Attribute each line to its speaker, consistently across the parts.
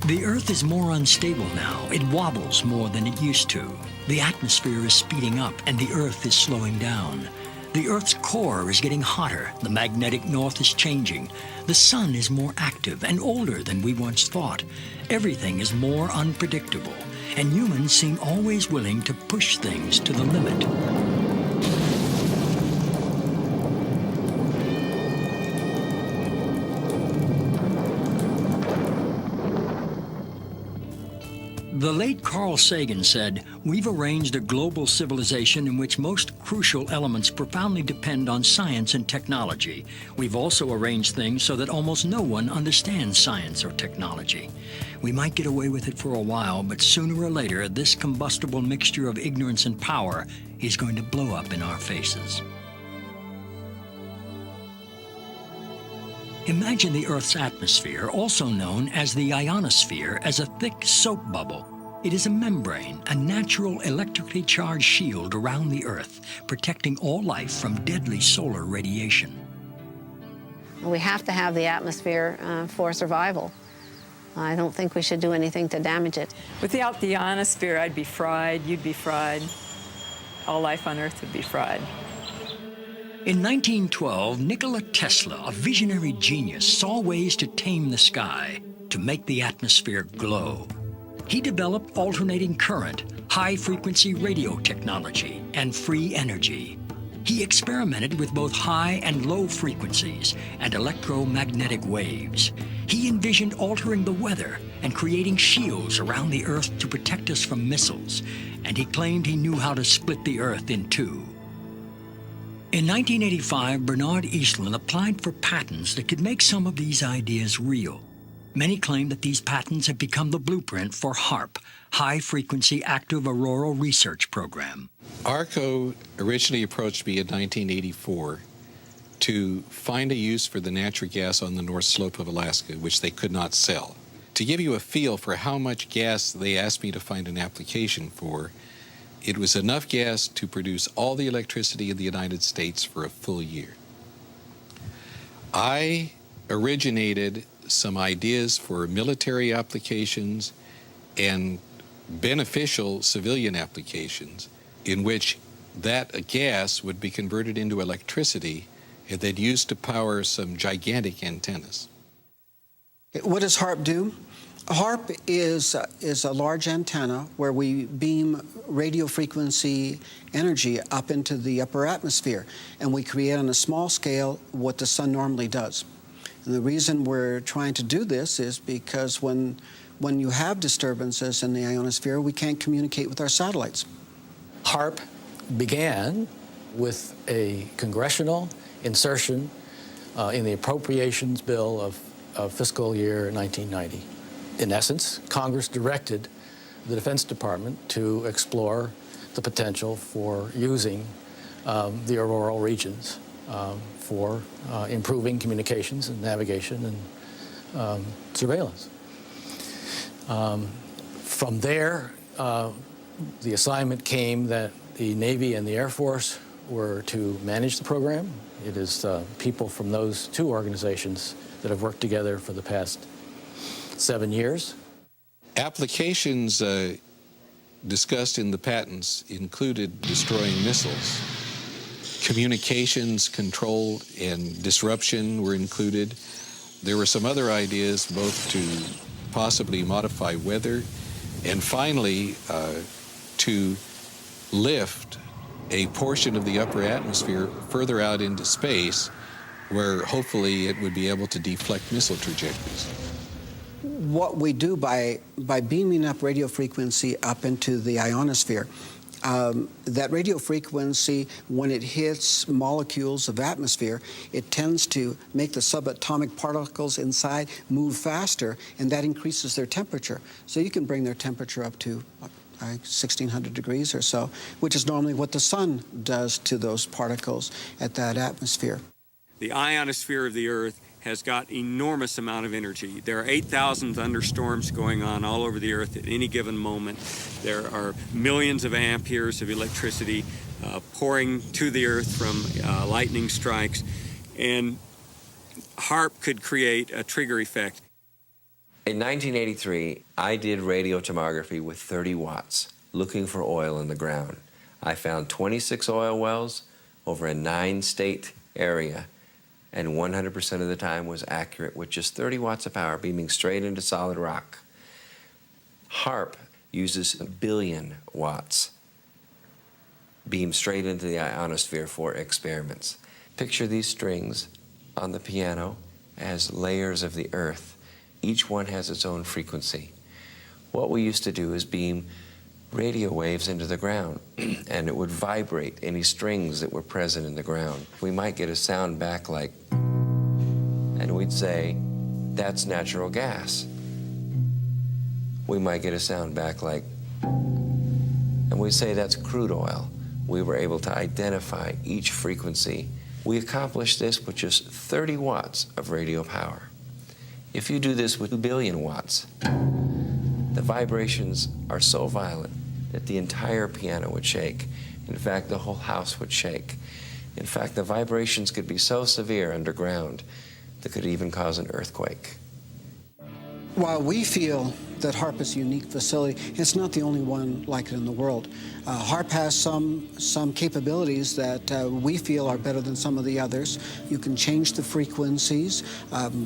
Speaker 1: The Earth is more unstable now. It wobbles more than it used to. The atmosphere is speeding up and the Earth is slowing down. The Earth's core is getting hotter. The magnetic north is changing. The sun is more active and older than we once thought. Everything is more unpredictable, and humans seem always willing to push things to the limit. The late Carl Sagan said, "We've arranged a global civilization in which most crucial elements profoundly depend on science and technology. We've also arranged things so that almost no one understands science or technology. We might get away with it for a while, but sooner or later, this combustible mixture of ignorance and power is going to blow up in our faces." Imagine the Earth's atmosphere, also known as the ionosphere, as a thick soap bubble. It is a membrane, a natural electrically charged shield around the Earth, protecting all life from deadly solar radiation.
Speaker 2: We have to have the atmosphere for survival. I don't think we should do anything to damage it.
Speaker 3: Without the ionosphere, I'd be fried, you'd be fried. All life on Earth would be fried.
Speaker 1: In 1912, Nikola Tesla, a visionary genius, saw ways to tame the sky, to make the atmosphere glow. He developed alternating current, high-frequency radio technology, and free energy. He experimented with both high and low frequencies and electromagnetic waves. He envisioned altering the weather and creating shields around the Earth to protect us from missiles, and he claimed he knew how to split the Earth in two. In 1985, Bernard Eastlund applied for patents that could make some of these ideas real. Many claim that these patents have become the blueprint for HAARP, High Frequency Active Auroral Research Program.
Speaker 4: ARCO originally approached me in 1984 to find a use for the natural gas on the North Slope of Alaska, which they could not sell. To give you a feel for how much gas they asked me to find an application for, it was enough gas to produce all the electricity in the United States for a full year. I originated some ideas for military applications and beneficial civilian applications in which that gas would be converted into electricity and then used to power some gigantic antennas.
Speaker 5: What does HAARP do? HAARP is a large antenna where we beam radio frequency energy up into the upper atmosphere, and we create on a small scale what the sun normally does. And the reason we're trying to do this is because when you have disturbances in the ionosphere, we can't communicate with our satellites.
Speaker 6: HAARP began with a congressional insertion in the appropriations bill of fiscal year 1990. In essence, Congress directed the Defense Department to explore the potential for using the auroral regions for improving communications and navigation and surveillance. From there, the assignment came that the Navy and the Air Force were to manage the program. It is people from those two organizations that have worked together for the past 7 years.
Speaker 4: Applications discussed in the patents included destroying missiles. Communications control and disruption were included. There were some other ideas both to possibly modify weather and finally to lift a portion of the upper atmosphere further out into space where hopefully it would be able to deflect missile trajectories.
Speaker 5: What we do by beaming up radio frequency up into the ionosphere, that radio frequency, when it hits molecules of atmosphere, it tends to make the subatomic particles inside move faster, and that increases their temperature. So you can bring their temperature up to 1,600 degrees or so, which is normally what the sun does to those particles at that atmosphere.
Speaker 7: The ionosphere of the Earth has got enormous amount of energy. There are 8,000 thunderstorms going on all over the Earth at any given moment. There are millions of amperes of electricity pouring to the Earth from lightning strikes, and HAARP could create a trigger effect.
Speaker 8: In 1983, I did radiotomography with 30 watts, looking for oil in the ground. I found 26 oil wells over a 9-state area, and 100% of the time was accurate with just 30 watts of power beaming straight into solid rock. HAARP uses 1 billion watts beamed straight into the ionosphere for experiments. Picture these strings on the piano as layers of the earth. Each one has its own frequency. What we used to do is beam radio waves into the ground, and it would vibrate any strings that were present in the ground. We might get a sound back like, and we'd say, that's natural gas. We might get a sound back like, and we'd say that's crude oil. We were able to identify each frequency. We accomplished this with just 30 watts of radio power. If you do this with 2 billion watts, the vibrations are so violent that the entire piano would shake. In fact, the whole house would shake. In fact, the vibrations could be so severe underground that could even cause an earthquake.
Speaker 5: While we feel that HAARP is a unique facility, it's not the only one like it in the world. HAARP has some capabilities that we feel are better than some of the others. You can change the frequencies.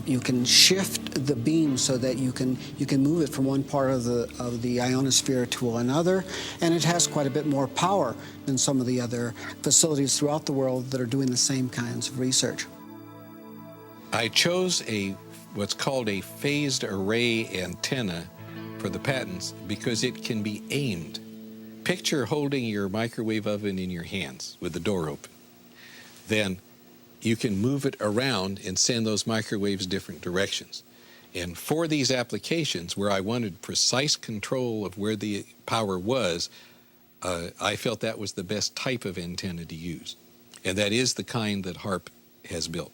Speaker 5: You can shift the beam so that you can move it from one part of the ionosphere to another, and it has quite a bit more power than some of the other facilities throughout the world that are doing the same kinds of research.
Speaker 4: I chose what's called a phased array antenna for the patents because it can be aimed. Picture holding your microwave oven in your hands with the door open. Then you can move it around and send those microwaves different directions. And for these applications where I wanted precise control of where the power was, I felt that was the best type of antenna to use. And that is the kind that HAARP has built.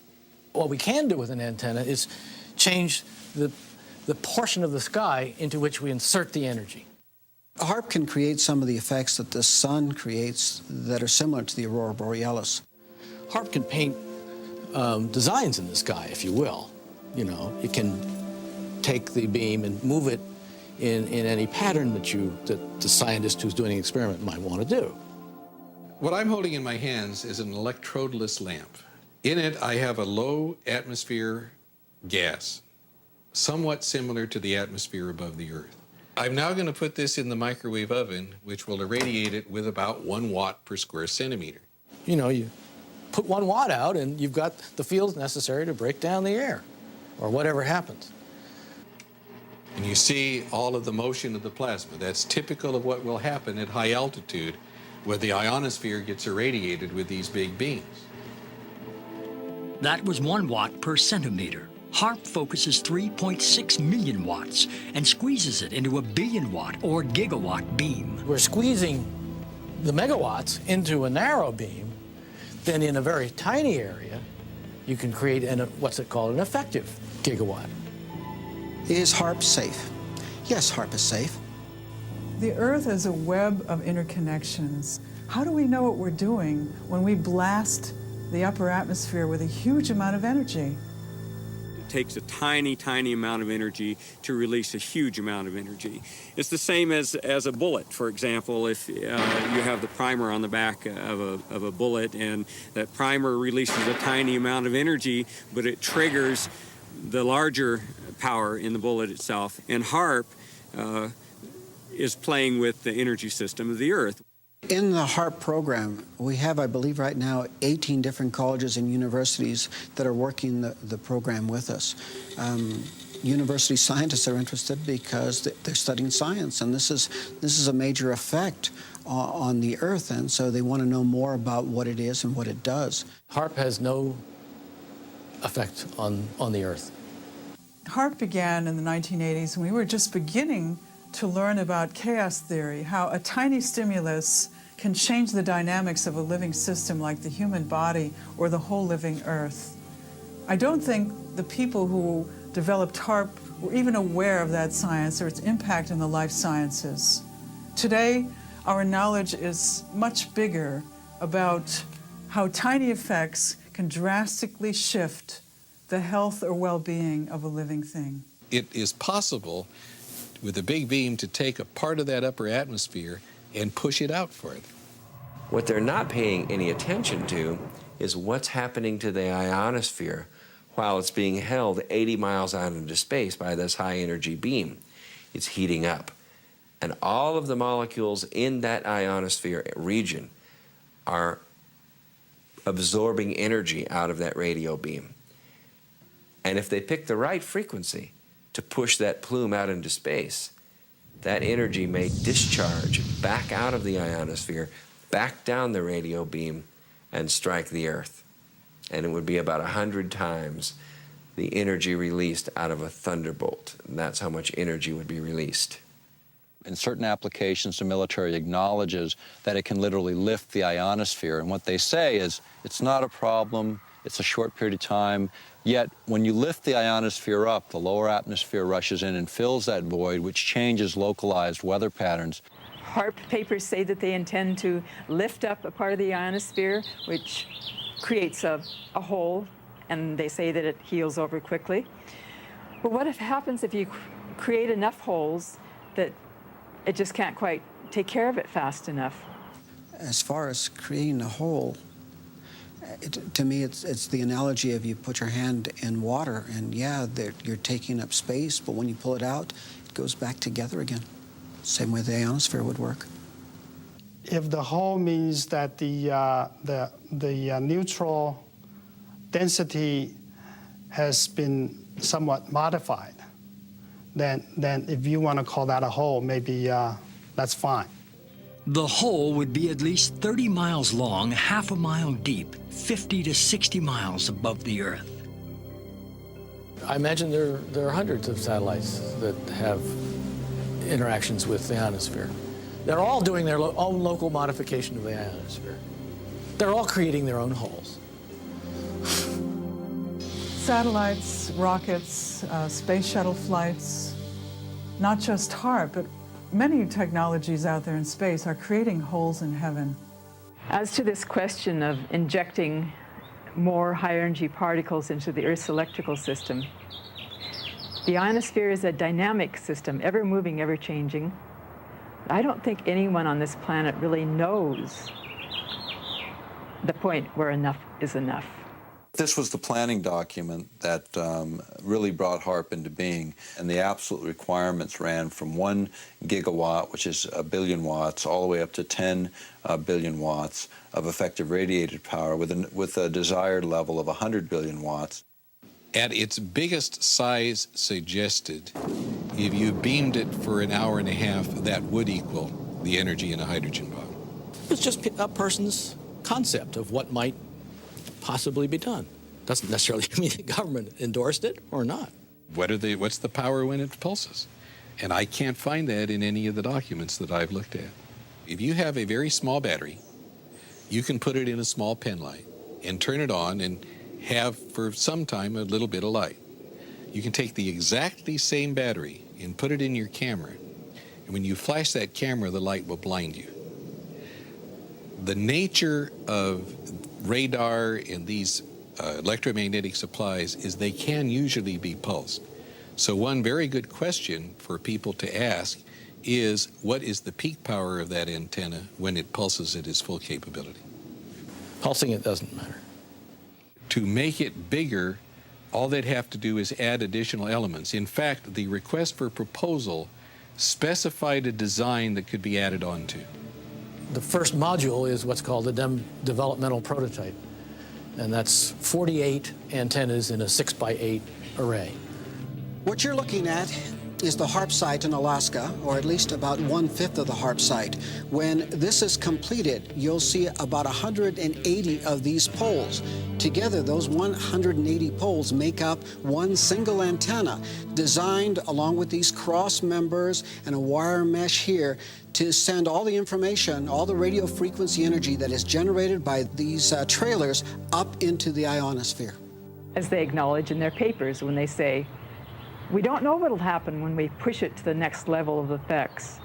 Speaker 6: What we can do with an antenna is change the portion of the sky into which we insert the energy.
Speaker 5: HAARP can create some of the effects that the sun creates that are similar to the aurora borealis.
Speaker 6: HAARP can paint designs in the sky, if you will. You know, it can take the beam and move it in any pattern that the scientist who's doing the experiment might want to do.
Speaker 4: What I'm holding in my hands is an electrodeless lamp. In it, I have a low atmosphere gas, somewhat similar to the atmosphere above the Earth. I'm now going to put this in the microwave oven, which will irradiate it with about 1 watt per square centimeter.
Speaker 6: You know, you put 1 watt out and you've got the fields necessary to break down the air, or whatever happens.
Speaker 4: And you see all of the motion of the plasma. That's typical of what will happen at high altitude, where the ionosphere gets irradiated with these big beams.
Speaker 1: That was 1 watt per centimeter. HAARP focuses 3.6 million watts and squeezes it into a billion-watt or gigawatt beam.
Speaker 6: We're squeezing the megawatts into a narrow beam. Then in a very tiny area, you can create what's it called, an effective gigawatt.
Speaker 5: Is HAARP safe? Yes, HAARP is safe.
Speaker 9: The Earth is a web of interconnections. How do we know what we're doing when we blast the upper atmosphere with a huge amount of energy?
Speaker 7: It takes a tiny, tiny amount of energy to release a huge amount of energy. It's the same as a bullet, for example. If you have the primer on the back of a bullet, and that primer releases a tiny amount of energy, but it triggers the larger power in the bullet itself. And HAARP is playing with the energy system of the Earth.
Speaker 5: In the HAARP program, we have, I believe right now, 18 different colleges and universities that are working the program with us. University scientists are interested because they're studying science, and this is a major effect on the Earth, and so they want to know more about what it is and what it does.
Speaker 6: HAARP has no effect on the Earth.
Speaker 9: HAARP began in the 1980s, and we were just beginning to learn about chaos theory, how a tiny stimulus can change the dynamics of a living system like the human body or the whole living Earth. I don't think the people who developed HAARP were even aware of that science or its impact in the life sciences. Today, our knowledge is much bigger about how tiny effects can drastically shift the health or well-being of a living thing.
Speaker 4: it is possible with a big beam to take a part of that upper atmosphere and push it out further.
Speaker 8: What they're not paying any attention to is what's happening to the ionosphere while it's being held 80 miles out into space by this high energy beam. It's heating up. And all of the molecules in that ionosphere region are absorbing energy out of that radio beam. And if they pick the right frequency to push that plume out into space, that energy may discharge back out of the ionosphere, back down the radio beam, and strike the Earth. And it would be about 100 times the energy released out of a thunderbolt. And that's how much energy would be released.
Speaker 10: In certain applications, the military acknowledges that it can literally lift the ionosphere. And what they say is, it's not a problem, it's a short period of time, yet when you lift the ionosphere up, the lower atmosphere rushes in and fills that void, which changes localized weather patterns.
Speaker 3: HAARP papers say that they intend to lift up a part of the ionosphere, which creates a hole, and they say that it heals over quickly. But what happens if you create enough holes that it just can't quite take care of it fast enough?
Speaker 5: As far as creating a hole, to me, it's the analogy of you put your hand in water, and yeah, you're taking up space, but when you pull it out, it goes back together again. Same way the ionosphere would work.
Speaker 11: If the hole means that the neutral density has been somewhat modified, then if you want to call that a hole, maybe that's fine.
Speaker 1: The hole would be at least 30 miles long, half a mile deep, 50 to 60 miles above the Earth.
Speaker 6: I imagine there are hundreds of satellites that have interactions with the ionosphere. They're all doing their own local modification of the ionosphere. They're all creating their own holes.
Speaker 9: Satellites, rockets, space shuttle flights, not just HAARP, but many technologies out there in space are creating holes in heaven.
Speaker 3: As to this question of injecting more high-energy particles into the Earth's electrical system, the ionosphere is a dynamic system, ever moving, ever changing. I don't think anyone on this planet really knows the point where enough is enough.
Speaker 10: This was the planning document that really brought HAARP into being, and the absolute requirements ran from 1 gigawatt, which is 1 billion watts, all the way up to 10 billion watts of effective radiated power with a desired level of 100 billion watts.
Speaker 4: At its biggest size suggested, if you beamed it for an hour and a half, that would equal the energy in a hydrogen bomb.
Speaker 6: It's just a person's concept of what might possibly be done. Doesn't necessarily mean the government endorsed it or not.
Speaker 4: What's the power when it pulses? And I can't find that in any of the documents that I've looked at. If you have a very small battery, you can put it in a small pen light and turn it on and have for some time a little bit of light. You can take the exactly same battery and put it in your camera, and when you flash that camera, the light will blind you. The nature of radar and these electromagnetic supplies is they can usually be pulsed. So one very good question for people to ask is, what is the peak power of that antenna when it pulses at its full capability?
Speaker 6: Pulsing it doesn't matter.
Speaker 4: To make it bigger, all they'd have to do is add additional elements. In fact, the request for proposal specified a design that could be added onto.
Speaker 6: The first module is what's called a developmental prototype, and that's 48 antennas in a 6x8 array.
Speaker 5: What you're looking at is the HAARP site in Alaska, or at least about 1/5 of the HAARP site. When this is completed, you'll see about 180 of these poles. Together, those 180 poles make up one single antenna, designed along with these cross members and a wire mesh here to send all the information, all the radio frequency energy that is generated by these trailers up into the ionosphere.
Speaker 3: As they acknowledge in their papers when they say, we don't know what'll happen when we push it to the next level of effects.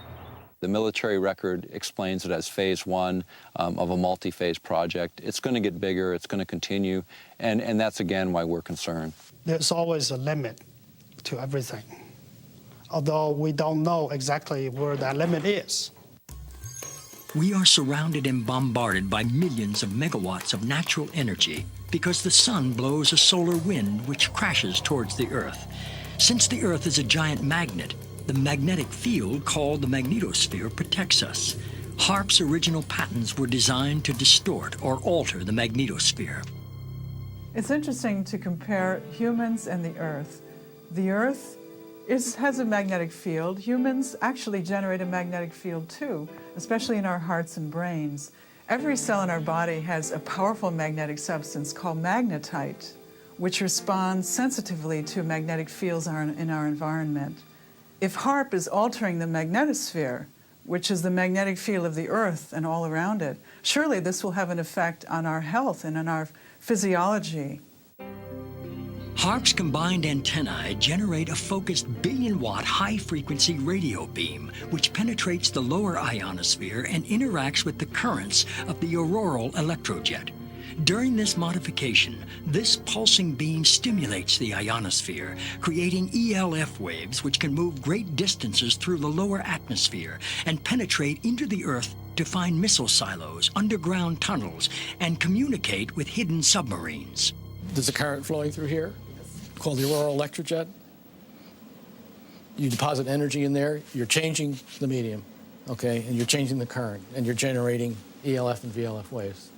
Speaker 10: The military record explains it as phase 1 of a multi-phase project. It's going to get bigger, it's going to continue, and that's again why we're concerned.
Speaker 11: There's always a limit to everything, although we don't know exactly where that limit is.
Speaker 1: We are surrounded and bombarded by millions of megawatts of natural energy because the sun blows a solar wind which crashes towards the Earth. Since the Earth is a giant magnet, the magnetic field called the magnetosphere protects us. HAARP's original patents were designed to distort or alter the magnetosphere.
Speaker 9: It's interesting to compare humans and the Earth. The Earth has a magnetic field. Humans actually generate a magnetic field too, especially in our hearts and brains. Every cell in our body has a powerful magnetic substance called magnetite, which responds sensitively to magnetic fields in our environment. If HAARP is altering the magnetosphere, which is the magnetic field of the Earth and all around it, surely this will have an effect on our health and on our physiology.
Speaker 1: HAARP's combined antennae generate a focused billion-watt high-frequency radio beam, which penetrates the lower ionosphere and interacts with the currents of the auroral electrojet. During this modification, this pulsing beam stimulates the ionosphere, creating ELF waves which can move great distances through the lower atmosphere and penetrate into the Earth to find missile silos, underground tunnels, and communicate with hidden submarines.
Speaker 6: There's a current flowing through here called the auroral electrojet. You deposit energy in there, you're changing the medium, okay, and you're changing the current, and you're generating ELF and VLF waves.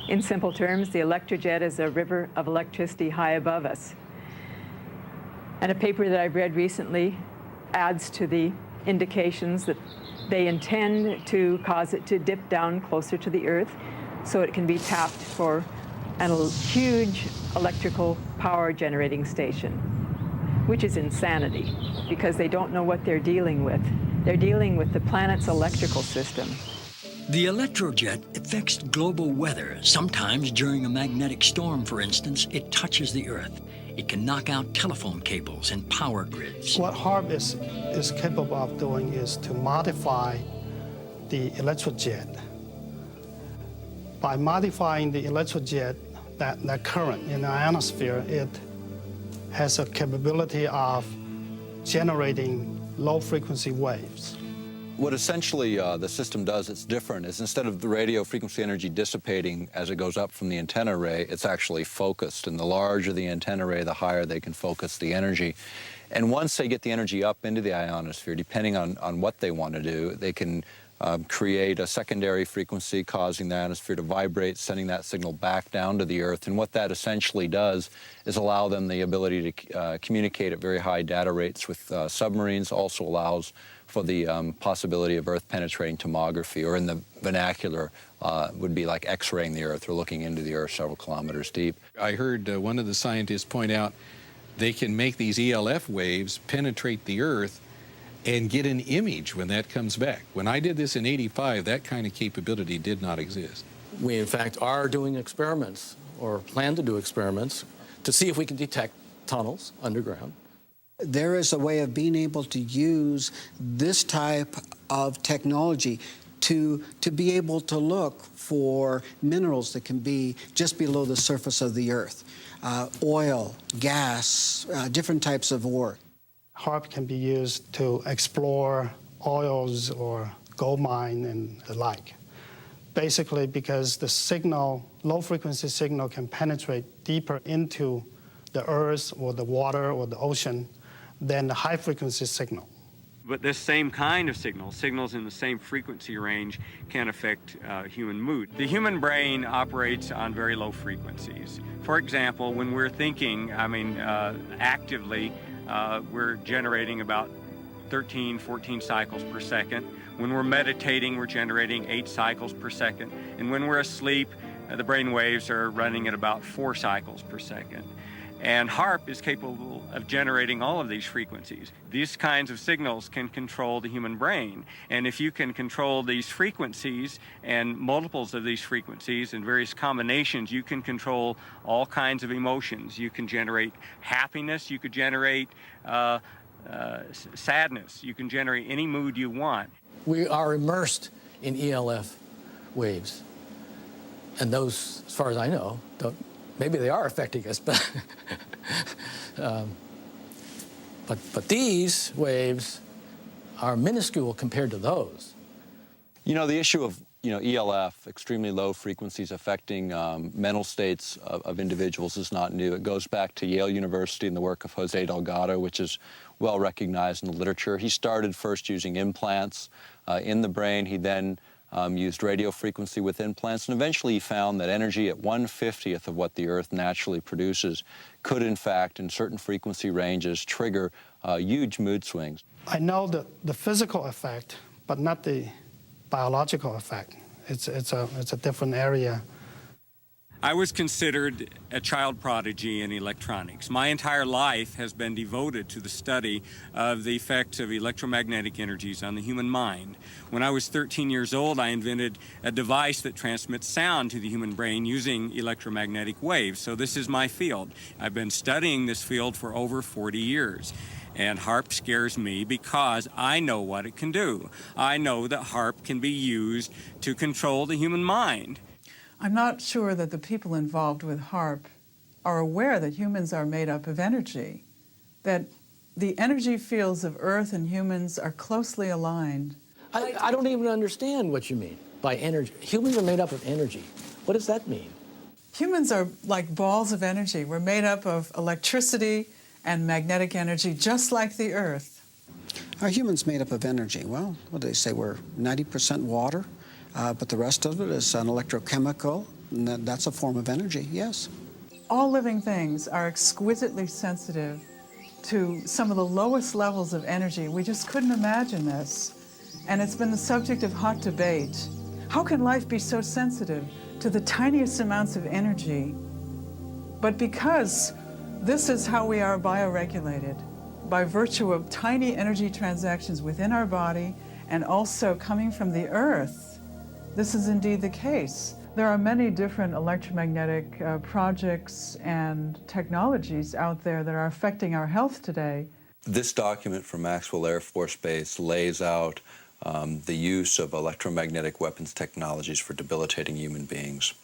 Speaker 3: In simple terms, the electrojet is a river of electricity high above us. And a paper that I've read recently adds to the indications that they intend to cause it to dip down closer to the Earth so it can be tapped for a huge electrical power generating station, which is insanity because they don't know what they're dealing with. They're dealing with the planet's electrical system.
Speaker 1: The electrojet affects global weather. Sometimes during a magnetic storm, for instance, it touches the Earth. It can knock out telephone cables and power grids.
Speaker 11: What HAARP is capable of doing is to modify the electrojet. By modifying the electrojet, that current in the ionosphere, it has a capability of generating low-frequency waves.
Speaker 10: What essentially the system does that's different is instead of the radio frequency energy dissipating as it goes up from the antenna array, it's actually focused. And the larger the antenna array, the higher they can focus the energy. And once they get the energy up into the ionosphere, depending on what they want to do, they can create a secondary frequency causing the ionosphere to vibrate, sending that signal back down to the Earth. And what that essentially does is allow them the ability to communicate at very high data rates with submarines, also allows for the possibility of Earth-penetrating tomography, or in the vernacular would be like X-raying the Earth or looking into the Earth several kilometers deep.
Speaker 4: I heard one of the scientists point out they can make these ELF waves penetrate the Earth and get an image when that comes back. When I did this in '85, that kind of capability did not exist.
Speaker 6: We, in fact, are doing experiments, or plan to do experiments, to see if we can detect tunnels underground.
Speaker 5: There is a way of being able to use this type of technology to be able to look for minerals that can be just below the surface of the Earth. Oil, gas, different types of ore.
Speaker 11: HAARP can be used to explore oils or gold mine and the like. Basically because the signal, low-frequency signal, can penetrate deeper into the Earth or the water or the ocean than the high-frequency signal.
Speaker 7: But this same kind of signals in the same frequency range, can affect human mood. The human brain operates on very low frequencies. For example, when we're thinking, actively, we're generating about 13, 14 cycles per second. When we're meditating, we're generating 8 cycles per second. And when we're asleep, the brain waves are running at about 4 cycles per second. And HAARP is capable of generating all of these frequencies. These kinds of signals can control the human brain. And if you can control these frequencies and multiples of these frequencies and various combinations, you can control all kinds of emotions. You can generate happiness, you could generate sadness, you can generate any mood you want.
Speaker 6: We are immersed in ELF waves. And those, as far as I know, maybe they are affecting us, but But these waves are minuscule compared to those.
Speaker 10: You know, the issue of ELF, extremely low frequencies affecting mental states of individuals, is not new. It goes back to Yale University and the work of Jose Delgado, which is well recognized in the literature. He started first using implants in the brain. He then used radio frequency with implants, and eventually he found that energy at 1/50th of what the Earth naturally produces could, in fact, in certain frequency ranges, trigger huge mood swings.
Speaker 11: I know the physical effect, but not the biological effect. It's a different area.
Speaker 7: I was considered a child prodigy in electronics. My entire life has been devoted to the study of the effects of electromagnetic energies on the human mind. When I was 13 years old, I invented a device that transmits sound to the human brain using electromagnetic waves. So this is my field. I've been studying this field for over 40 years. And HAARP scares me because I know what it can do. I know that HAARP can be used to control the human mind.
Speaker 9: I'm not sure that the people involved with HAARP are aware that humans are made up of energy, that the energy fields of Earth and humans are closely aligned.
Speaker 6: I don't even understand what you mean by energy. Humans are made up of energy. What does that mean?
Speaker 9: Humans are like balls of energy. We're made up of electricity and magnetic energy, just like the Earth.
Speaker 5: Are humans made up of energy? Well, what do they say? We're 90% water, but the rest of it is an electrochemical, and that's a form of energy, yes.
Speaker 9: All living things are exquisitely sensitive to some of the lowest levels of energy. We just couldn't imagine this. And it's been the subject of hot debate. How can life be so sensitive to the tiniest amounts of energy? But because this is how we are bioregulated, by virtue of tiny energy transactions within our body and also coming from the Earth, this is indeed the case. There are many different electromagnetic projects and technologies out there that are affecting our health today.
Speaker 10: This document from Maxwell Air Force Base lays out the use of electromagnetic weapons technologies for debilitating human beings.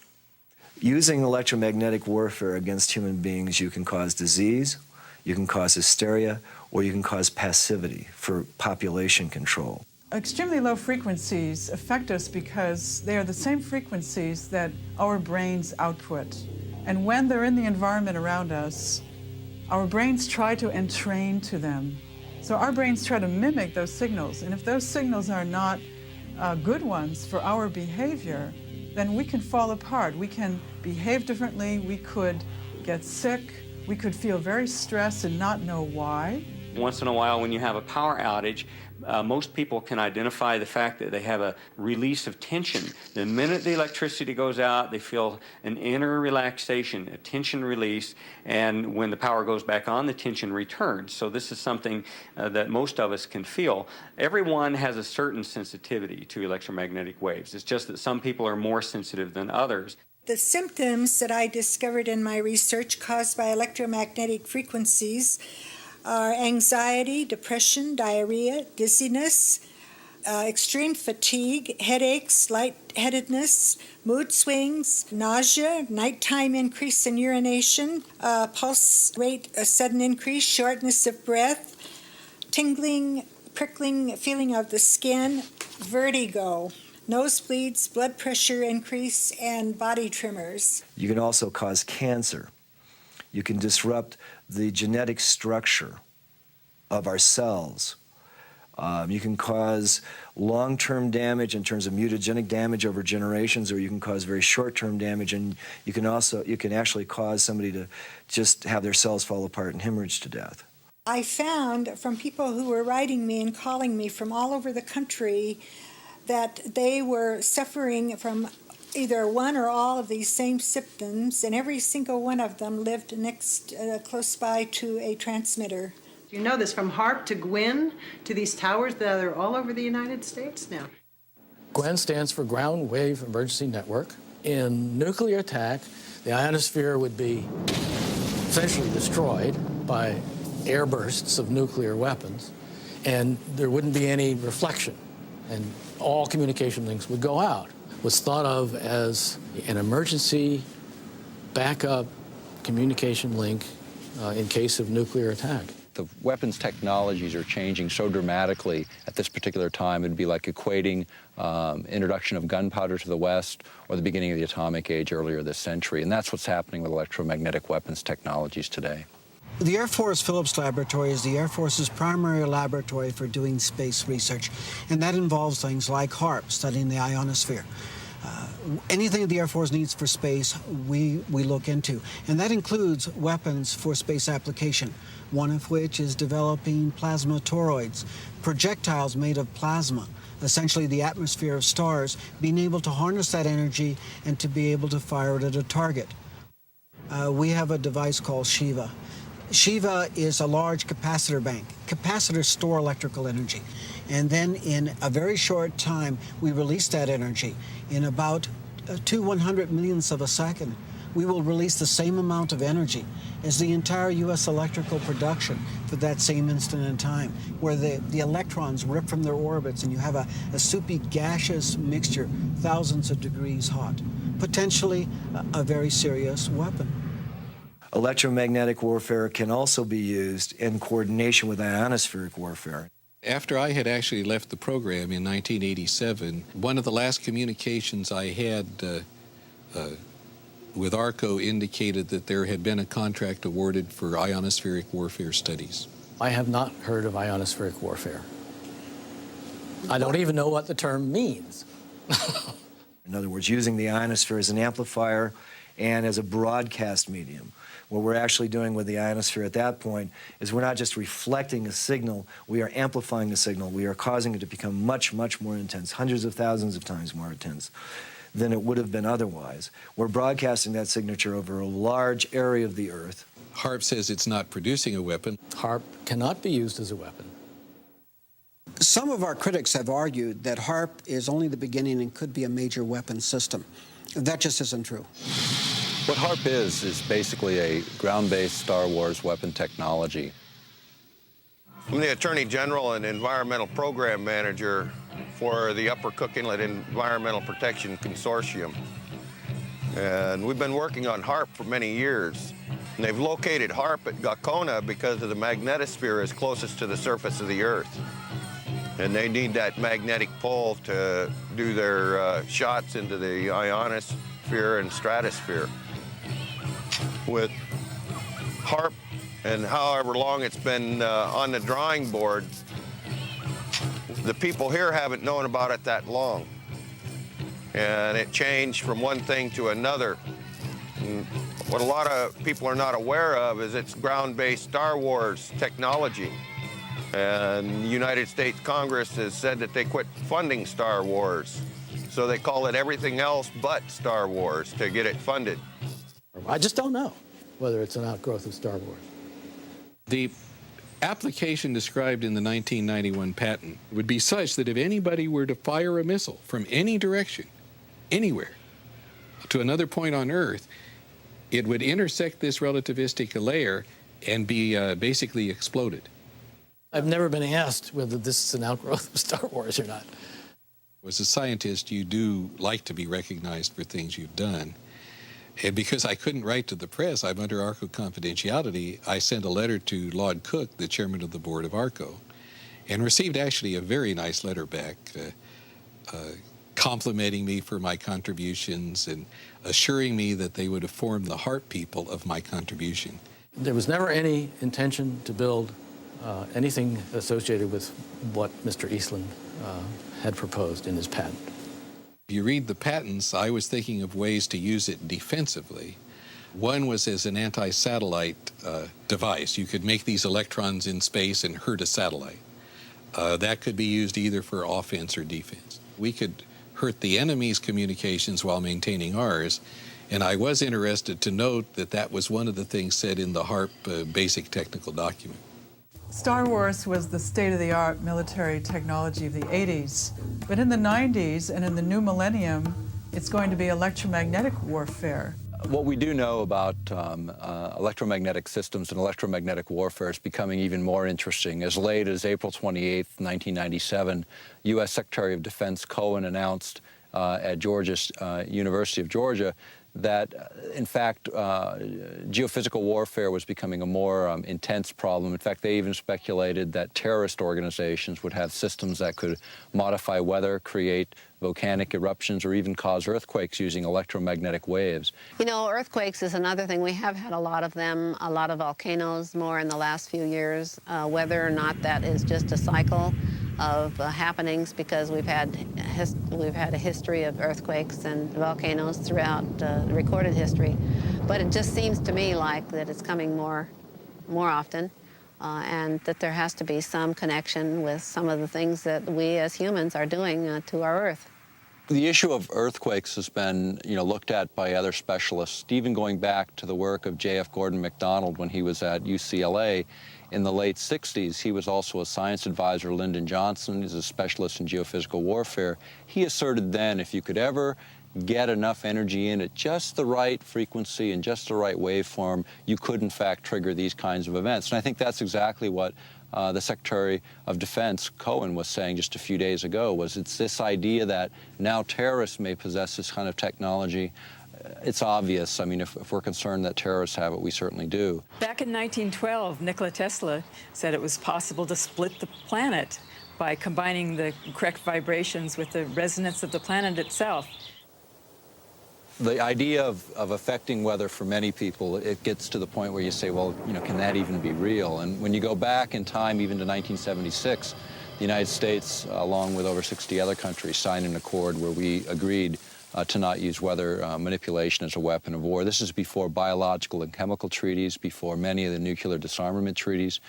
Speaker 12: Using electromagnetic warfare against human beings, you can cause disease, you can cause hysteria, or you can cause passivity for population control.
Speaker 9: Extremely low frequencies affect us because they are the same frequencies that our brains output. And when they're in the environment around us, our brains try to entrain to them. So our brains try to mimic those signals. And if those signals are not good ones for our behavior, then we can fall apart. We can behave differently, we could get sick, we could feel very stressed and not know why.
Speaker 7: Once in a while when you have a power outage, most people can identify the fact that they have a release of tension. The minute the electricity goes out, they feel an inner relaxation, a tension release, and when the power goes back on, the tension returns. So this is something that most of us can feel. Everyone has a certain sensitivity to electromagnetic waves. It's just that some people are more sensitive than others.
Speaker 13: The symptoms that I discovered in my research caused by electromagnetic frequencies are anxiety, depression, diarrhea, dizziness, extreme fatigue, headaches, lightheadedness, mood swings, nausea, nighttime increase in urination, pulse rate, a sudden increase, shortness of breath, tingling, prickling feeling of the skin, vertigo, nosebleeds, blood pressure increase, and body tremors.
Speaker 12: You can also cause cancer. You can disrupt the genetic structure of our cells. You can cause long-term damage in terms of mutagenic damage over generations, or you can cause very short-term damage, and you can actually cause somebody to just have their cells fall apart and hemorrhage to death.
Speaker 13: I found from people who were writing me and calling me from all over the country that they were suffering from either one or all of these same symptoms, and every single one of them lived close by to a transmitter.
Speaker 14: You know this from HAARP to GWIN to these towers that are all over the United States now.
Speaker 6: GWEN stands for Ground Wave Emergency Network. In nuclear attack, the ionosphere would be essentially destroyed by air bursts of nuclear weapons, and there wouldn't be any reflection, and all communication links would go out. It was thought of as an emergency backup communication link in case of nuclear attack.
Speaker 10: the weapons technologies are changing so dramatically at this particular time, it'd be like equating introduction of gunpowder to the West or the beginning of the atomic age earlier this century. And that's what's happening with electromagnetic weapons technologies today.
Speaker 5: The Air Force Phillips Laboratory is the Air Force's primary laboratory for doing space research, and that involves things like HAARP, studying the ionosphere. Anything the Air Force needs for space, we look into, and that includes weapons for space application, one of which is developing plasma toroids, projectiles made of plasma, essentially the atmosphere of stars, being able to harness that energy and to be able to fire it at a target. We have a device called Shiva. Shiva is a large capacitor bank. Capacitors store electrical energy. And then in a very short time, we release that energy. In about 100 millionths of a second, we will release the same amount of energy as the entire U.S. electrical production for that same instant in time, where the electrons rip from their orbits and you have a soupy gaseous mixture, thousands of degrees hot. Potentially a very serious weapon.
Speaker 12: Electromagnetic warfare can also be used in coordination with ionospheric warfare.
Speaker 4: After I had actually left the program in 1987, one of the last communications I had with ARCO indicated that there had been a contract awarded for ionospheric warfare studies.
Speaker 6: I have not heard of ionospheric warfare. I don't even know what the term means.
Speaker 12: In other words, using the ionosphere as an amplifier and as a broadcast medium. What we're actually doing with the ionosphere at that point is we're not just reflecting a signal, we are amplifying the signal. We are causing it to become much, much more intense, hundreds of thousands of times more intense than it would have been otherwise. We're broadcasting that signature over a large area of the Earth.
Speaker 4: HAARP says it's not producing a weapon.
Speaker 6: HAARP cannot be used as a weapon.
Speaker 5: Some of our critics have argued that HAARP is only the beginning and could be a major weapons system. That just isn't true.
Speaker 10: What HAARP is basically a ground-based Star Wars weapon technology.
Speaker 15: I'm the Attorney General and Environmental Program Manager for the Upper Cook Inlet Environmental Protection Consortium. And we've been working on HAARP for many years. And they've located HAARP at Gakona because of the magnetosphere is closest to the surface of the Earth. And they need that magnetic pole to do their shots into the ionosphere and stratosphere. With HAARP and however long it's been on the drawing board, the people here haven't known about it that long. And it changed from one thing to another. And what a lot of people are not aware of is it's ground-based Star Wars technology. And the United States Congress has said that they quit funding Star Wars. So they call it everything else but Star Wars to get it funded.
Speaker 6: I just don't know whether it's an outgrowth of Star Wars.
Speaker 4: The application described in the 1991 patent would be such that if anybody were to fire a missile from any direction, anywhere, to another point on Earth, it would intersect this relativistic layer and be basically exploded.
Speaker 6: I've never been asked whether this is an outgrowth of Star Wars or not.
Speaker 4: As a scientist, you do like to be recognized for things you've done. And because I couldn't write to the press, I'm under ARCO confidentiality, I sent a letter to Lord Cook, the chairman of the board of ARCO, and received actually a very nice letter back complimenting me for my contributions and assuring me that they would inform the HAARP people of my contribution.
Speaker 6: There was never any intention to build anything associated with what Mr. Eastland had proposed in his patent.
Speaker 4: If you read the patents, I was thinking of ways to use it defensively. One was as an anti-satellite device. You could make these electrons in space and hurt a satellite. That could be used either for offense or defense. We could hurt the enemy's communications while maintaining ours, and I was interested to note that that was one of the things said in the HAARP basic technical document.
Speaker 9: Star Wars was the state-of-the-art military technology of the 80s, but in the 90s and in the new millennium, it's going to be electromagnetic warfare.
Speaker 10: What we do know about electromagnetic systems and electromagnetic warfare is becoming even more interesting. As late as April 28, 1997, U.S. Secretary of Defense Cohen announced at University of Georgia that, in fact, geophysical warfare was becoming a more intense problem. In fact, they even speculated that terrorist organizations would have systems that could modify weather, create volcanic eruptions, or even cause earthquakes using electromagnetic waves.
Speaker 2: You know, earthquakes is another thing. We have had a lot of them, a lot of volcanoes more in the last few years. Whether or not that is just a cycle of happenings, because we've had a history of earthquakes and volcanoes throughout recorded history, but it just seems to me like that it's coming more often, and that there has to be some connection with some of the things that we as humans are doing to our Earth.
Speaker 10: The issue of earthquakes has been, looked at by other specialists, even going back to the work of J.F. Gordon MacDonald when he was at UCLA in the late 60s. He was also a science advisor, Lyndon Johnson. He's a specialist in geophysical warfare. He asserted then if you could ever get enough energy in at just the right frequency and just the right waveform, you could, in fact, trigger these kinds of events. And I think that's exactly what the Secretary of Defense, Cohen, was saying just a few days ago, was it's this idea that now terrorists may possess this kind of technology. It's obvious. I mean, if we're concerned that terrorists have it, we certainly do.
Speaker 3: Back in 1912, Nikola Tesla said it was possible to split the planet by combining the correct vibrations with the resonance of the planet itself.
Speaker 10: The idea of affecting weather for many people, it gets to the point where you say, well, can that even be real? And when you go back in time, even to 1976, the United States, along with over 60 other countries, signed an accord where we agreed to not use weather manipulation as a weapon of war. This is before biological and chemical treaties, before many of the nuclear disarmament treaties.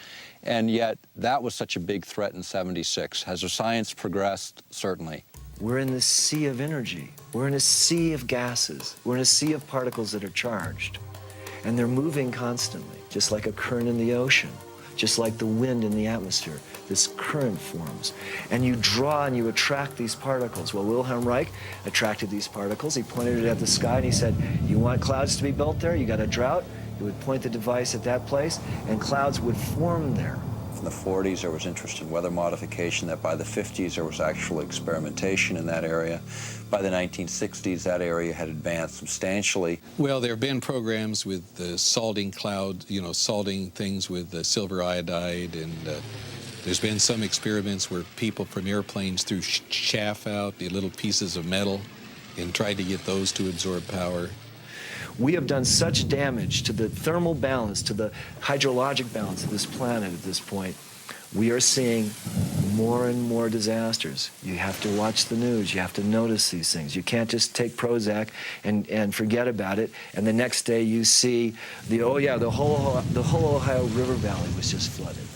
Speaker 10: And yet, that was such a big threat in '76. Has the science progressed? Certainly.
Speaker 12: We're in this sea of energy. We're in a sea of gases. We're in a sea of particles that are charged. And they're moving constantly, just like a current in the ocean, just like the wind in the atmosphere. This current forms. And you draw and you attract these particles. Well, Wilhelm Reich attracted these particles. He pointed it at the sky and he said, you want clouds to be built there? You got a drought? He would point the device at that place and clouds would form there.
Speaker 10: In the 40s, there was interest in weather modification, that by the 50s, there was actual experimentation in that area. By the 1960s, that area had advanced substantially.
Speaker 4: Well, there have been programs with salting clouds, salting things with silver iodide, and there's been some experiments where people from airplanes threw chaff out, the little pieces of metal, and tried to get those to absorb power.
Speaker 12: We have done such damage to the thermal balance, to the hydrologic balance of this planet at this point. We are seeing more and more disasters. You have to watch the news. You have to notice these things. You can't just take Prozac and forget about it, and the next day you see the whole Ohio River Valley was just flooded.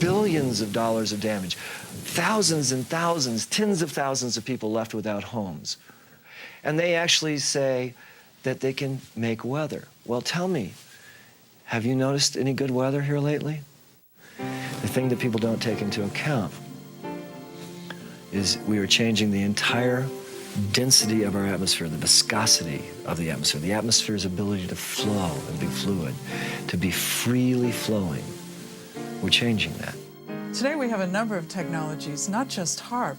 Speaker 12: Billions of dollars of damage. Thousands and thousands, tens of thousands of people left without homes. And they actually say that they can make weather. Well, tell me, have you noticed any good weather here lately? The thing that people don't take into account is we are changing the entire density of our atmosphere, the viscosity of the atmosphere's ability to flow and be fluid, to be freely flowing. We're changing that.
Speaker 9: Today we have a number of technologies, not just HAARP,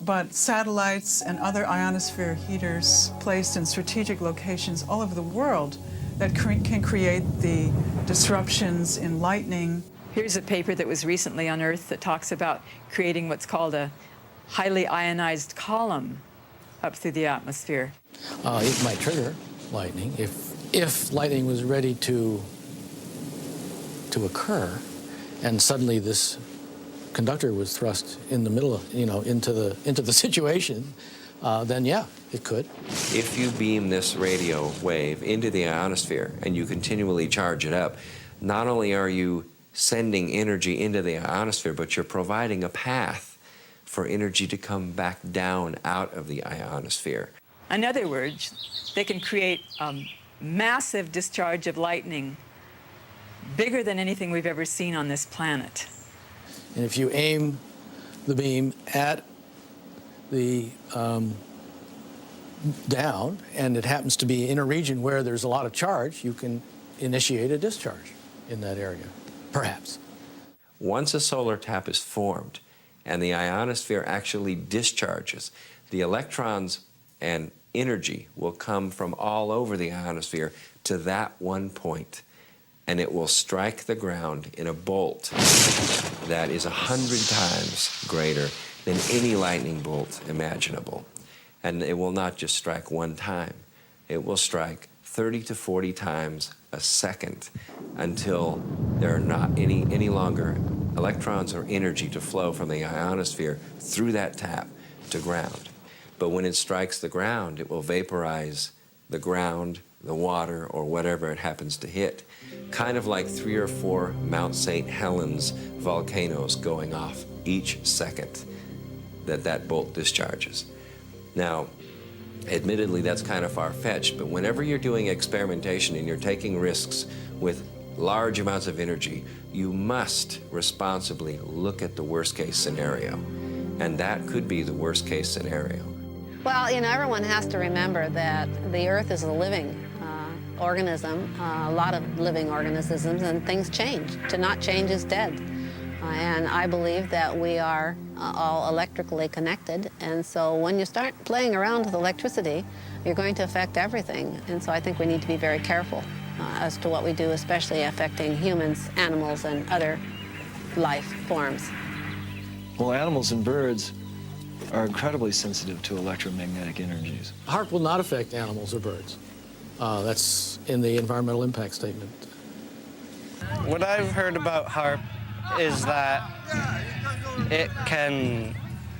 Speaker 9: but satellites and other ionosphere heaters placed in strategic locations all over the world that can create the disruptions in lightning.
Speaker 3: Here's a paper that was recently unearthed that talks about creating what's called a highly ionized column up through the atmosphere.
Speaker 6: It might trigger lightning if lightning was ready to occur, and suddenly this conductor was thrust in the middle of, into the situation, then yeah, it could.
Speaker 8: If you beam this radio wave into the ionosphere and you continually charge it up, not only are you sending energy into the ionosphere, but you're providing a path for energy to come back down out of the ionosphere.
Speaker 3: In other words, they can create a massive discharge of lightning, bigger than anything we've ever seen on this planet.
Speaker 6: And if you aim the beam at the down, and it happens to be in a region where there's a lot of charge, you can initiate a discharge in that area, perhaps.
Speaker 8: Once a solar tap is formed and the ionosphere actually discharges, the electrons and energy will come from all over the ionosphere to that one point, and it will strike the ground in a bolt that is 100 times greater than any lightning bolt imaginable. And it will not just strike one time. It will strike 30 to 40 times a second until there are not any longer electrons or energy to flow from the ionosphere through that tap to ground. But when it strikes the ground, it will vaporize the ground, the water, or whatever it happens to hit, kind of like 3 or 4 Mount St. Helens volcanoes going off each second that bolt discharges. Now, admittedly, that's kind of far-fetched, but whenever you're doing experimentation and you're taking risks with large amounts of energy, you must responsibly look at the worst-case scenario, and that could be the worst-case scenario.
Speaker 2: Well, you know, everyone has to remember that the Earth is a living organism, a lot of living organisms, and things change. To not change is dead. And I believe that we are all electrically connected, and so when you start playing around with electricity, you're going to affect everything. And so I think we need to be very careful as to what we do, especially affecting humans, animals, and other life forms.
Speaker 12: Well, animals and birds are incredibly sensitive to electromagnetic energies.
Speaker 6: HAARP will not affect animals or birds. That's in the environmental impact statement.
Speaker 16: What I've heard about HAARP is that it can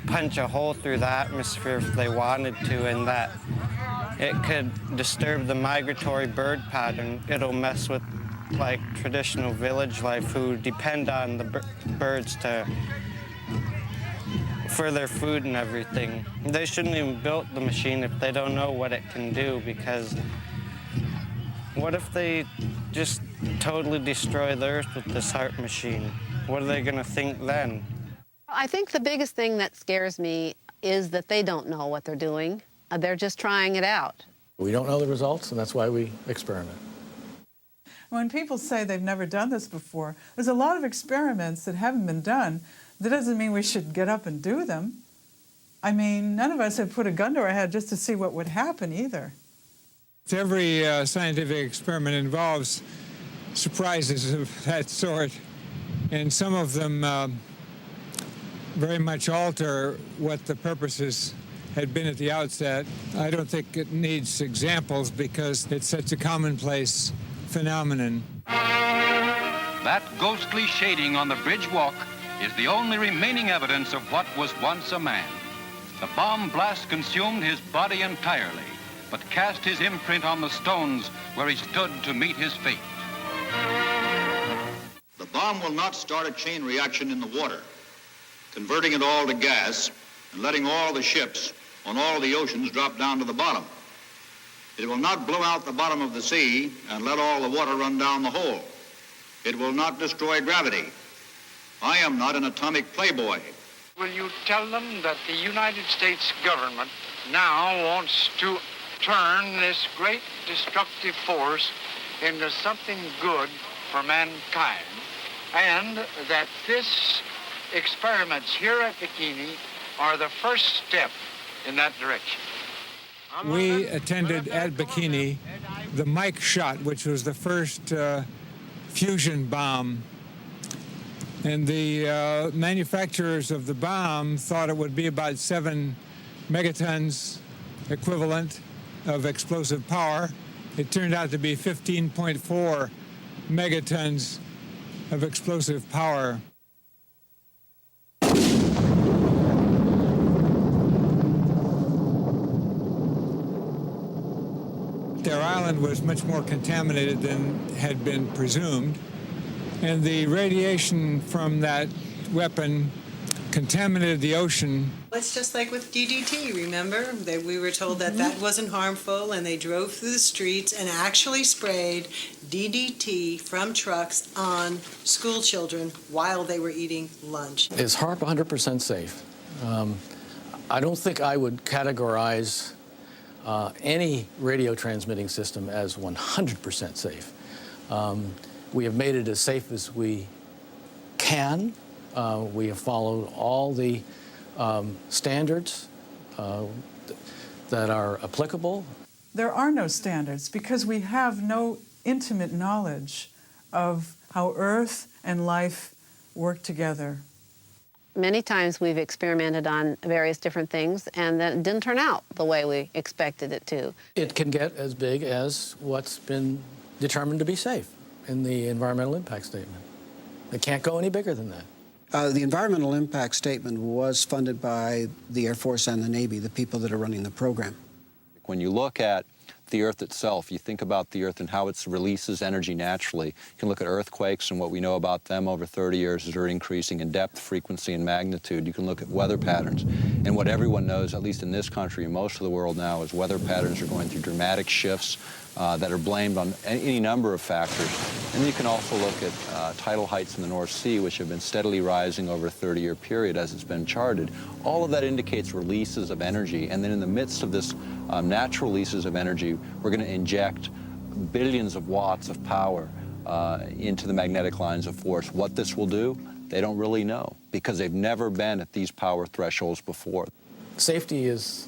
Speaker 16: punch a hole through the atmosphere if they wanted to, and that it could disturb the migratory bird pattern. It'll mess with like traditional village life who depend on the birds for their food and everything. They shouldn't even build the machine if they don't know what it can do, because what if they just totally destroy the Earth with this HAARP machine? What are they going to think then?
Speaker 2: I think the biggest thing that scares me is that they don't know what they're doing. They're just trying it out.
Speaker 6: We don't know the results, and that's why we experiment.
Speaker 9: When people say they've never done this before, there's a lot of experiments that haven't been done. That doesn't mean we should get up and do them. I mean, none of us have put a gun to our head just to see what would happen either.
Speaker 17: Every scientific experiment involves surprises of that sort, and some of them very much alter what the purposes had been at the outset. I don't think it needs examples because it's such a commonplace phenomenon.
Speaker 18: That ghostly shading on the bridge walk is the only remaining evidence of what was once a man. The bomb blast consumed his body entirely, but cast his imprint on the stones where he stood to meet his fate.
Speaker 19: The bomb will not start a chain reaction in the water, converting it all to gas and letting all the ships on all the oceans drop down to the bottom. It will not blow out the bottom of the sea and let all the water run down the hole. It will not destroy gravity. I am not an atomic playboy.
Speaker 20: Will you tell them that the United States government now wants to turn this great destructive force into something good for mankind, and that this experiments here at Bikini are the first step in that direction?
Speaker 17: We attended at Bikini the Mike shot, which was the first fusion bomb. And the manufacturers of the bomb thought it would be about 7 megatons equivalent of explosive power. It turned out to be 15.4 megatons of explosive power. Their island was much more contaminated than had been presumed, and the radiation from that weapon contaminated the ocean.
Speaker 14: It's just like with DDT, remember? We were told that that wasn't harmful, and they drove through the streets and actually sprayed DDT from trucks on school children while they were eating lunch.
Speaker 6: Is HAARP 100% safe? I don't think I would categorize any radio transmitting system as 100% safe. We have made it as safe as we can. We have followed all the standards. that are applicable.
Speaker 9: There are no standards because we have no intimate knowledge of how Earth and life work together.
Speaker 2: Many times we've experimented on various different things and then it didn't turn out the way we expected it to.
Speaker 6: It can get as big as what's been determined to be safe in the environmental impact statement. It can't go any bigger than that.
Speaker 5: The environmental impact statement was funded by the Air Force and the Navy, the people that are running the program.
Speaker 10: When you look at the Earth itself, you think about the Earth and how it releases energy naturally. You can look at earthquakes and what we know about them over 30 years is they're increasing in depth, frequency, and magnitude. You can look at weather patterns. And what everyone knows, at least in this country and most of the world now, is weather patterns are going through dramatic shifts that are blamed on any number of factors. And you can also look at tidal heights in the North Sea, which have been steadily rising over a 30-year period as it's been charted. All of that indicates releases of energy. And then in the midst of this natural releases of energy, we're going to inject billions of watts of power into the magnetic lines of force. What this will do, they don't really know because they've never been at these power thresholds before.
Speaker 6: Safety is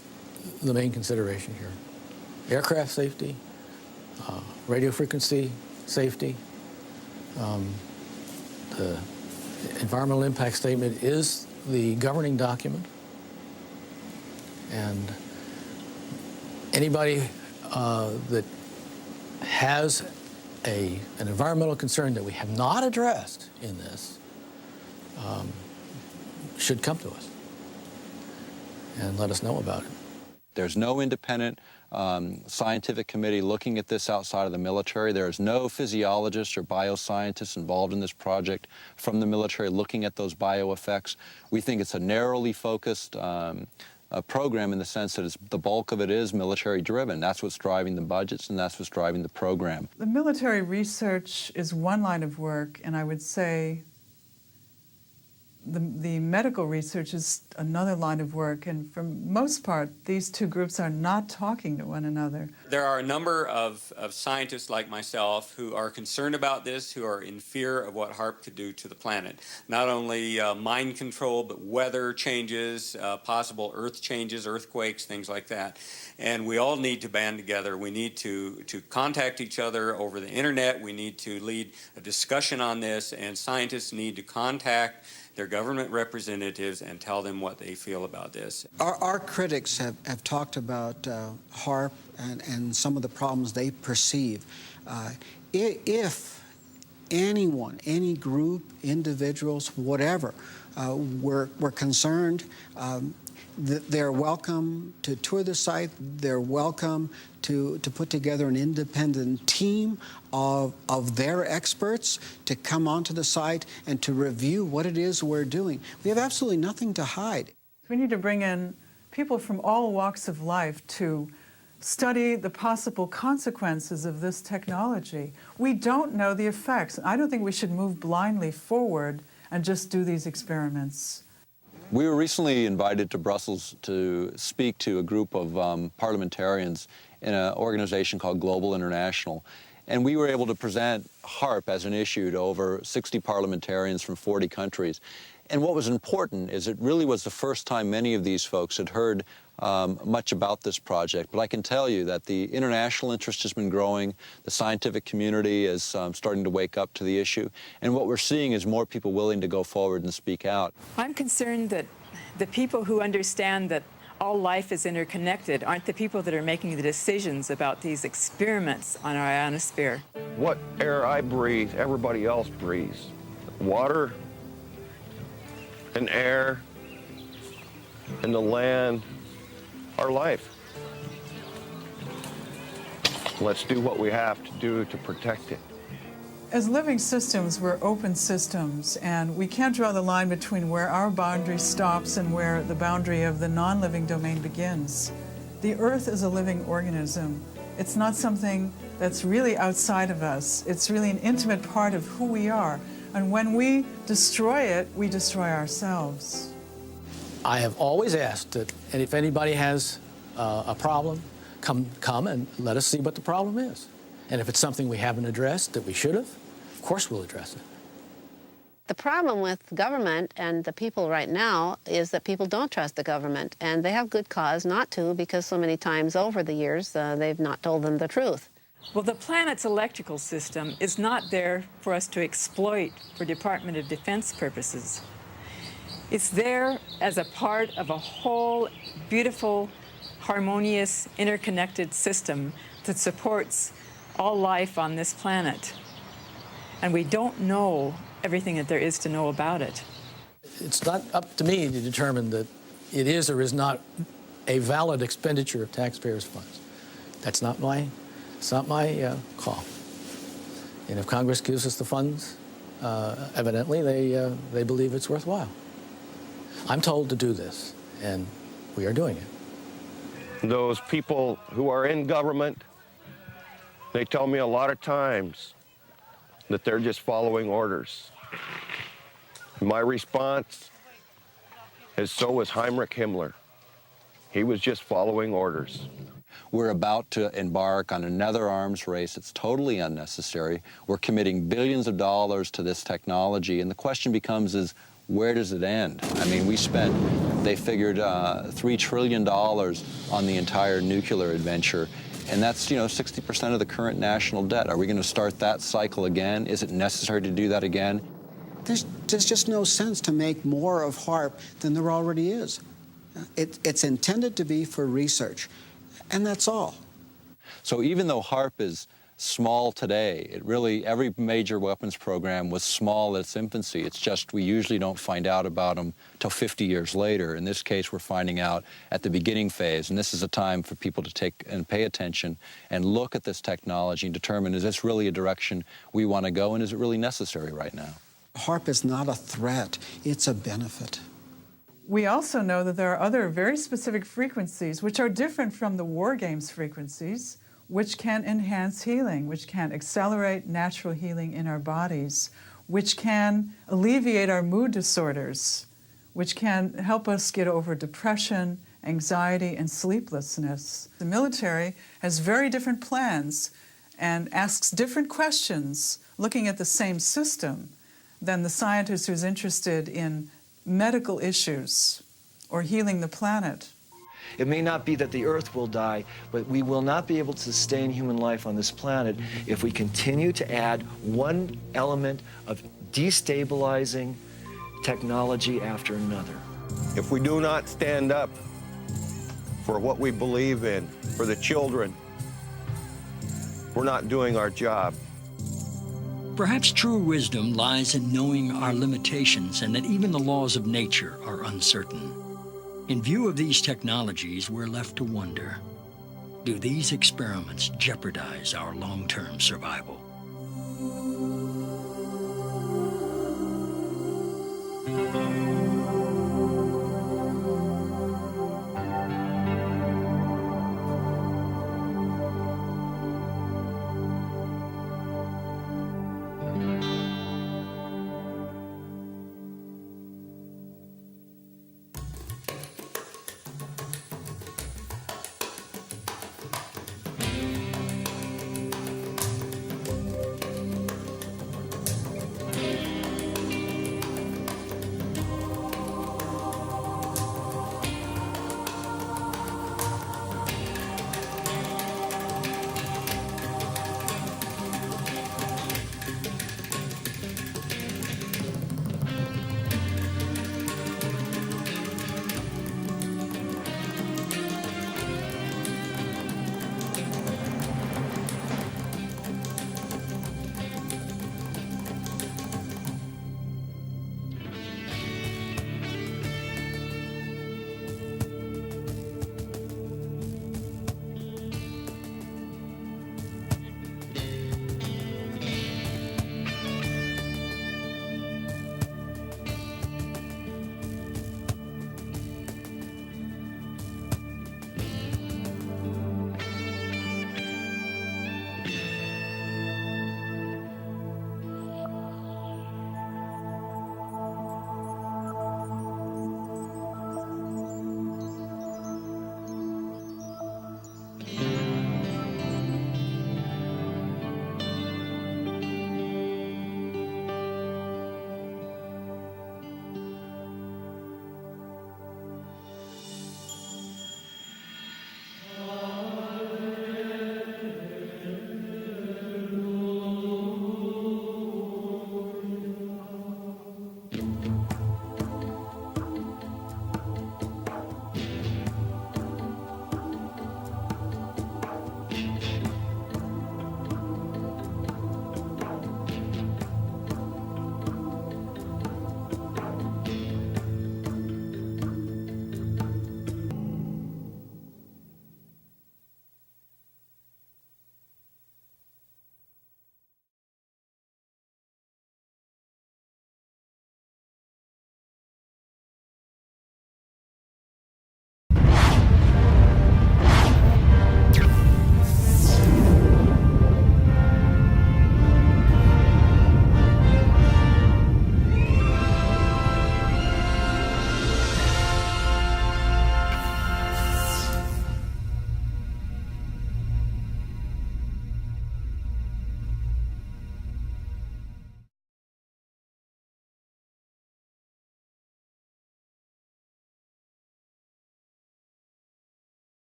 Speaker 6: the main consideration here. Aircraft safety, radio frequency safety. The environmental impact statement is the governing document. And anybody that has an environmental concern that we have not addressed in this should come to us and let us know about it.
Speaker 10: There's no independent scientific committee looking at this outside of the military. There is no physiologist or bioscientist involved in this project from the military looking at those bioeffects. We think it's a narrowly focused program in the sense that the bulk of it is military-driven. That's what's driving the budgets, and that's what's driving the program.
Speaker 9: The military research is one line of work, and I would say the medical research is another line of work, and for most part, these two groups are not talking to one another.
Speaker 7: There are a number of scientists like myself who are concerned about this, who are in fear of what HAARP could do to the planet. Not only mind control, but weather changes, possible earth changes, earthquakes, things like that. And we all need to band together. We need to contact each other over the internet. We need to lead a discussion on this, and scientists need to contact their government representatives and tell them what they feel about this.
Speaker 5: Our critics have talked about HAARP and some of the problems they perceive. If anyone, any group, individuals, whatever, were concerned, they're welcome to tour the site. They're welcome to put together an independent team of their experts to come onto the site and to review what it is we're doing. We have absolutely nothing to hide.
Speaker 9: We need to bring in people from all walks of life to study the possible consequences of this technology. We don't know the effects. I don't think we should move blindly forward and just do these experiments.
Speaker 10: We were recently invited to Brussels to speak to a group of parliamentarians in an organization called Global International. And we were able to present HAARP as an issue to over 60 parliamentarians from 40 countries. And what was important is it really was the first time many of these folks had heard much about this project. But I can tell you that the international interest has been growing. The scientific community is starting to wake up to the issue. And what we're seeing is more people willing to go forward and speak out.
Speaker 3: I'm concerned that the people who understand that all life is interconnected aren't the people that are making the decisions about these experiments on our ionosphere.
Speaker 15: What air I breathe, everybody else breathes. Water and air and the land are life. Let's do what we have to do to protect it.
Speaker 9: As living systems, we're open systems, and we can't draw the line between where our boundary stops and where the boundary of the non-living domain begins. The Earth is a living organism. It's not something that's really outside of us. It's really an intimate part of who we are. And when we destroy it, we destroy ourselves.
Speaker 6: I have always asked that if anybody has a problem, come and let us see what the problem is. And if it's something we haven't addressed that we should have, of course we'll address it.
Speaker 2: The problem with government and the people right now is that people don't trust the government, and they have good cause not to, because so many times over the years they've not told them the truth.
Speaker 3: Well, the planet's electrical system is not there for us to exploit for Department of Defense purposes. It's there as a part of a whole beautiful, harmonious, interconnected system that supports all life on this planet. And we don't know everything that there is to know about it.
Speaker 6: It's not up to me to determine that it is or is not a valid expenditure of taxpayers' funds. It's not my call. And if Congress gives us the funds, evidently they believe it's worthwhile. I'm told to do this, and we are doing it.
Speaker 15: Those people who are in government, they tell me a lot of times that they're just following orders. My response is, so was Heinrich Himmler. He was just following orders.
Speaker 10: We're about to embark on another arms race. It's totally unnecessary. We're committing billions of dollars to this technology, and the question becomes is, where does it end? I mean, they figured $3 trillion on the entire nuclear adventure, and that's, 60% of the current national debt. Are we going to start that cycle again? Is it necessary to do that again?
Speaker 5: There's just no sense to make more of HAARP than there already is. It's intended to be for research, and that's all.
Speaker 10: So even though HAARP is small today, every major weapons program was small at its infancy. It's just we usually don't find out about them till 50 years later. In this case, we're finding out at the beginning phase, and this is a time for people to take and pay attention and look at this technology and determine, is this really a direction we want to go, and is it really necessary right now?
Speaker 5: HAARP is not a threat, it's a benefit.
Speaker 9: We also know that there are other very specific frequencies which are different from the war games frequencies, which can enhance healing, which can accelerate natural healing in our bodies, which can alleviate our mood disorders, which can help us get over depression, anxiety, and sleeplessness. The military has very different plans and asks different questions looking at the same system than the scientist who's interested in medical issues or healing the planet.
Speaker 12: It may not be that the Earth will die, but we will not be able to sustain human life on this planet if we continue to add one element of destabilizing technology after another.
Speaker 15: If we do not stand up for what we believe in, for the children, we're not doing our job.
Speaker 1: Perhaps true wisdom lies in knowing our limitations and that even the laws of nature are uncertain. In view of these technologies, we're left to wonder, do these experiments jeopardize our long-term survival?